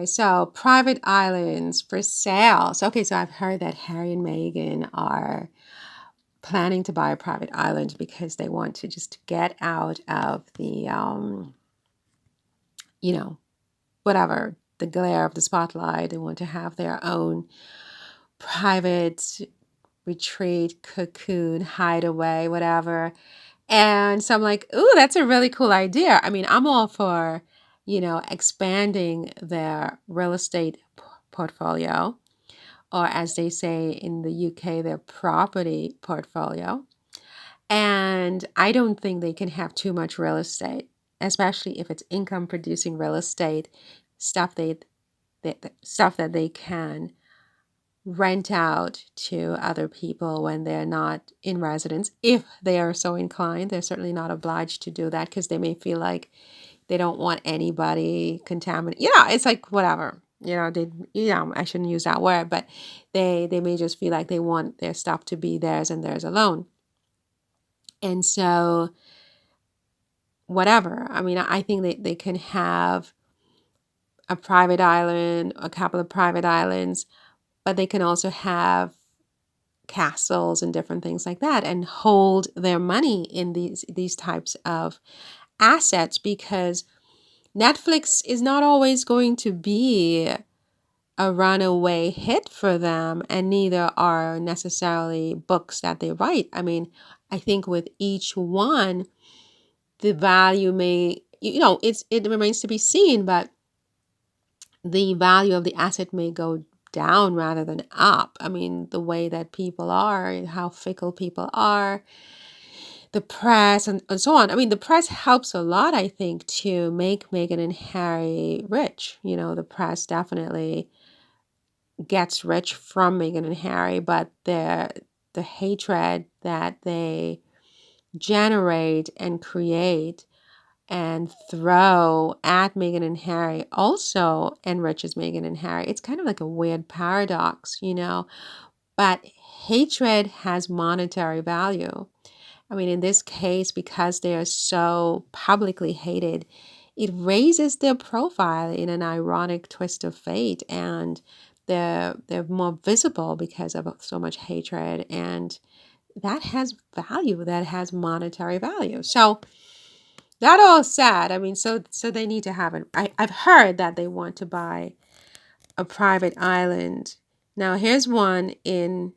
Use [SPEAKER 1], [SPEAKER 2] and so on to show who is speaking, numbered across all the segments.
[SPEAKER 1] So, private islands for sale. So, okay, so I've heard that Harry and Meghan are planning to buy a private island because they want to just get out of the, you know, whatever, the glare of the spotlight. They want to have their own private retreat, cocoon, hideaway, whatever. And so I'm like, ooh, that's a really cool idea. I mean, I'm all for, expanding their real estate portfolio, or as they say in the UK, their property portfolio. And I don't think they can have too much real estate, especially if it's income producing real estate, stuff stuff that they can rent out to other people when they're not in residence, if they are so inclined. They're certainly not obliged to do that because they may feel like they don't want anybody contaminated. It's like whatever. I shouldn't use that word, but they may just feel like they want their stuff to be theirs and theirs alone. And so whatever. I mean, I think they can have a private island, a couple of private islands, but they can also have castles and different things like that and hold their money in these types of assets, because Netflix is not always going to be a runaway hit for them, and neither are necessarily books that they write. I mean, I think with each one, the value may, it remains to be seen, but the value of the asset may go down rather than up. I mean, the way that people are, how fickle people are, the press, and so on. I mean, the press helps a lot, I think, to make Meghan and Harry rich. The press definitely gets rich from Meghan and Harry, but the hatred that they generate and create and throw at Meghan and Harry also enriches Meghan and Harry. It's kind of like a weird paradox, but hatred has monetary value. I mean, in this case, because they are so publicly hated, it raises their profile in an ironic twist of fate, and they're more visible because of so much hatred, and that has value, that has monetary value. So that all said, I mean, so they need to have it. I've heard that they want to buy a private island. Now here's one in,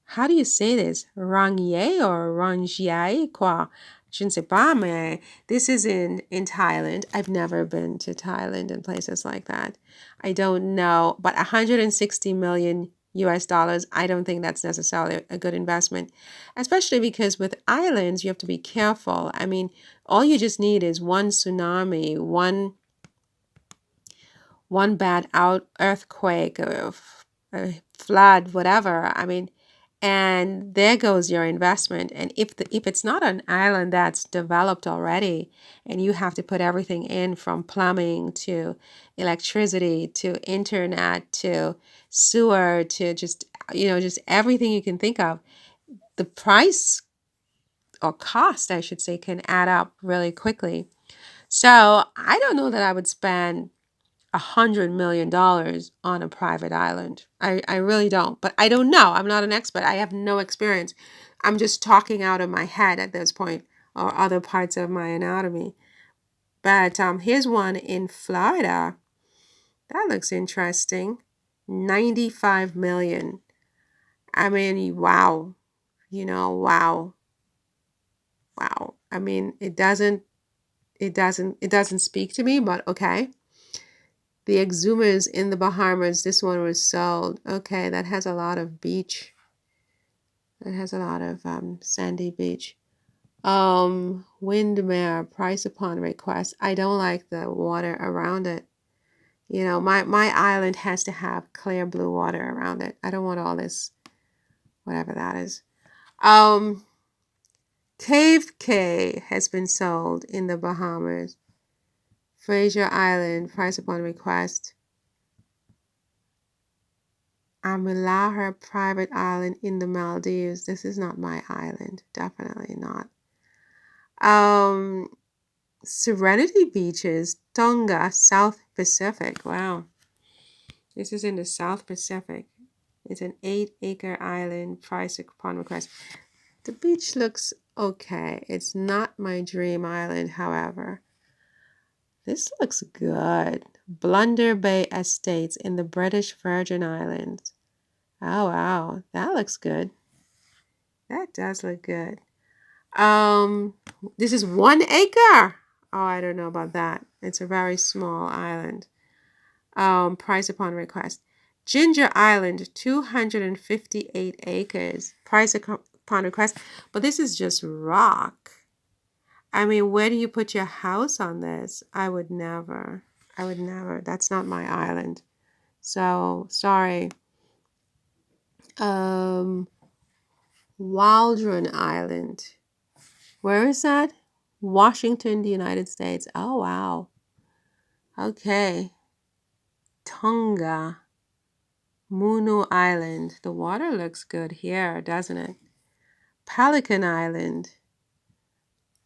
[SPEAKER 1] how do you say this? Rangier or Rangier? Quoi? Je ne sais pas, mais this is in Thailand. I've never been to Thailand and places like that. I don't know, but 160 million US dollars, I don't think that's necessarily a good investment, especially because with islands, you have to be careful. I mean, all you just need is one tsunami, one bad earthquake, or a flood, whatever. I mean, and there goes your investment. And if it's not an island that's developed already, and you have to put everything in from plumbing to electricity to internet to sewer to just everything you can think of, the price, or cost, I should say, can add up really quickly. So I don't know that I would spend $100 million on a private island. I really don't. But I don't know. I'm not an expert. I have no experience. I'm just talking out of my head at this point, or other parts of my anatomy. But here's one in Florida. That looks interesting. 95 million. I mean, wow. Wow. Wow. I mean, it doesn't speak to me, but okay. The Exumas in the Bahamas, this one was sold. Okay, that has a lot of beach. That has a lot of sandy beach. Windmere, price upon request. I don't like the water around it. My island has to have clear blue water around it. I don't want all this, whatever that is. Um, Cave K has been sold in the Bahamas. Fraser Island, price upon request. Amilahar private island in the Maldives. This is not my island. Definitely not. Um, Serenity Beaches, Tonga, South Pacific. Wow. This is in the South Pacific. It's an 8-acre island, price upon request. The beach looks okay. It's not my dream island, however. This looks good. Blunder Bay Estates in the British Virgin Islands. Oh, wow. That looks good. That does look good. Um, this is 1 acre. Oh, I don't know about that. It's a very small island. Price upon request. Ginger Island, 258 acres. Price upon request. But this is just rock. I mean, where do you put your house on this? I would never. I would never. That's not my island. So, sorry. Um, Waldron Island. Where is that? Washington, the United States. Oh, wow. Okay. Tonga. Munu Island. The water looks good here, doesn't it? Pelican Island.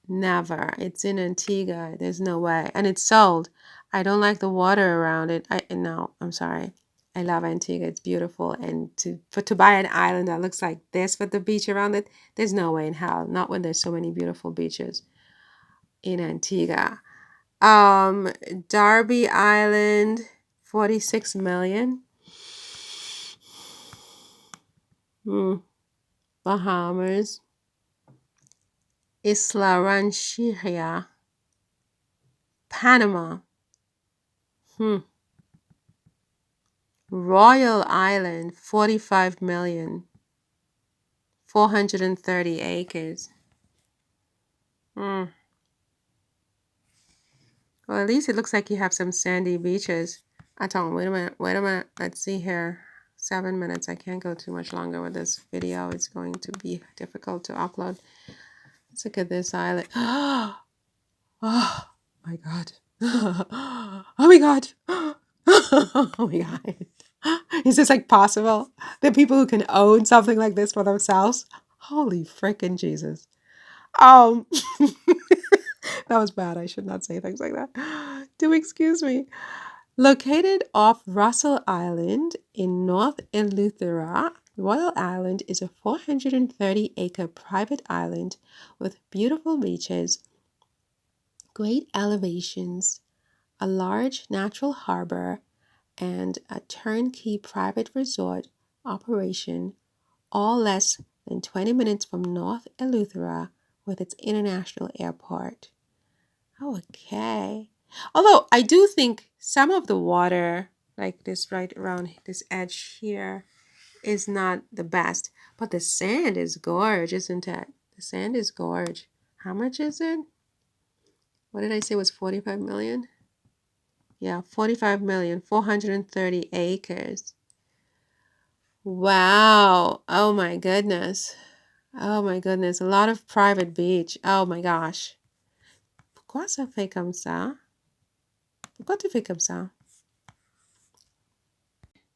[SPEAKER 1] Never. It's in Antigua. There's no way. And it's sold. I don't like the water around it. No, I'm sorry. I love Antigua. It's beautiful. And to buy an island that looks like this with the beach around it, there's no way in hell. Not when there's so many beautiful beaches in Antigua. Darby Island, 46 million. Bahamas. Isla Rancheria, Panama. Royal Island, 45 million. 430 acres. Well, at least it looks like you have some sandy beaches. Wait a minute. Let's see here. 7 minutes. I can't go too much longer with this video. It's going to be difficult to upload. Let's look at this island. Oh my God. Oh my God. Oh my God. Is this like possible? There are people who can own something like this for themselves? Holy frickin' Jesus. Um, that was bad. I should not say things like that. Do excuse me. Located off Russell Island in North Eleuthera, Royal Island is a 430-acre private island with beautiful beaches, great elevations, a large natural harbor, and a turnkey private resort operation, all less than 20 minutes from North Eleuthera with its international airport. Okay. Although I do think some of the water, like this right around this edge here, is not the best. But the sand is gorge, isn't it? The sand is gorge. How much is it? What did I say was 45 million? Yeah, 45 million, 430 acres. Wow. Oh my goodness. Oh my goodness. A lot of private beach. Oh my gosh. Pourquoi ça fait comme ça? Pourquoi tu fais comme ça?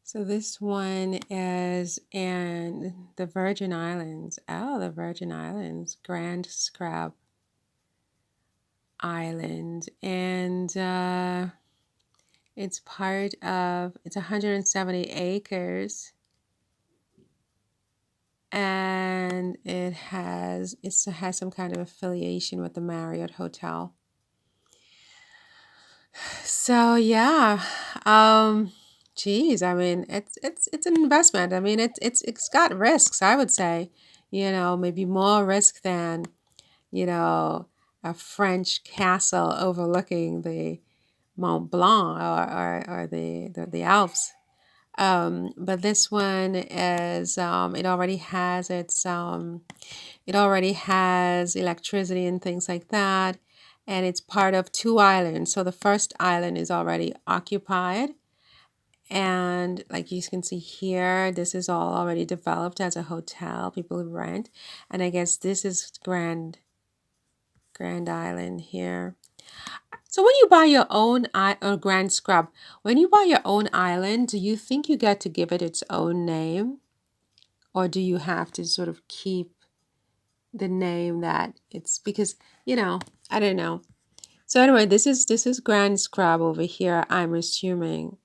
[SPEAKER 1] So this one is in the Virgin Islands. Oh, the Virgin Islands. Grand Scrab Island. And it's 170 acres. And it has some kind of affiliation with the Marriott Hotel. So yeah, geez, I mean it's an investment. I mean it's got risks, I would say, maybe more risk than, a French castle overlooking the Mont Blanc or the Alps. But this one is it already has electricity and things like that, and it's part of 2 islands. So the first island is already occupied, and like you can see here, this is all already developed as a hotel. People rent, and I guess this is Grand Island here. So when you buy your own Grand Scrub, when you buy your own island, do you think you get to give it its own name, or do you have to sort of keep the name that it's because I don't know. So anyway, this is Grand Scrub over here, I'm assuming.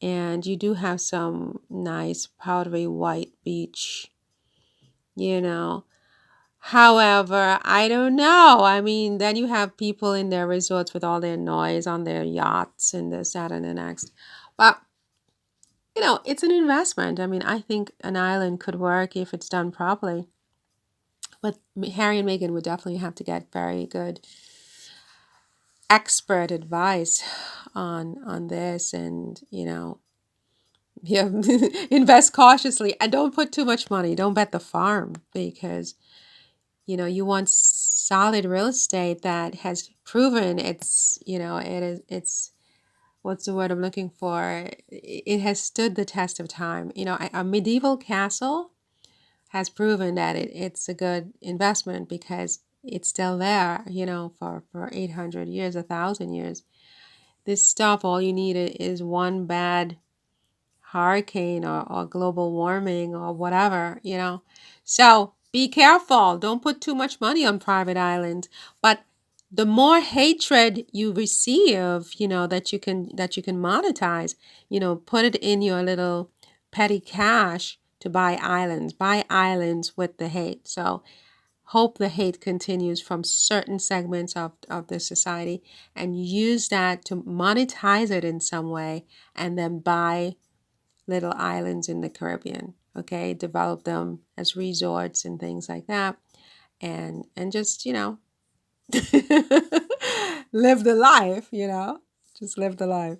[SPEAKER 1] and you do have some nice powdery white beach, you know. However, I don't know. I mean, then you have people in their resorts with all their noise on their yachts and this, that, and the next. But, it's an investment. I mean, I think an island could work if it's done properly. But Harry and Meghan would definitely have to get very good expert advice on this, and yeah, invest cautiously and don't put too much money. Don't bet the farm, because you want solid real estate that has proven it's what's the word I'm looking for? It has stood the test of time. A medieval castle has proven that it's a good investment because it's still there, for 800 years, 1,000 years. This stuff, all you need is one bad hurricane or global warming or whatever. So be careful. Don't put too much money on private islands. But the more hatred you receive, that you can monetize, put it in your little petty cash to buy islands. Buy islands with the hate. So hope the hate continues from certain segments of the society, and use that to monetize it in some way, and then buy little islands in the Caribbean. Okay, develop them as resorts and things like that, and just live the life. Just live the life.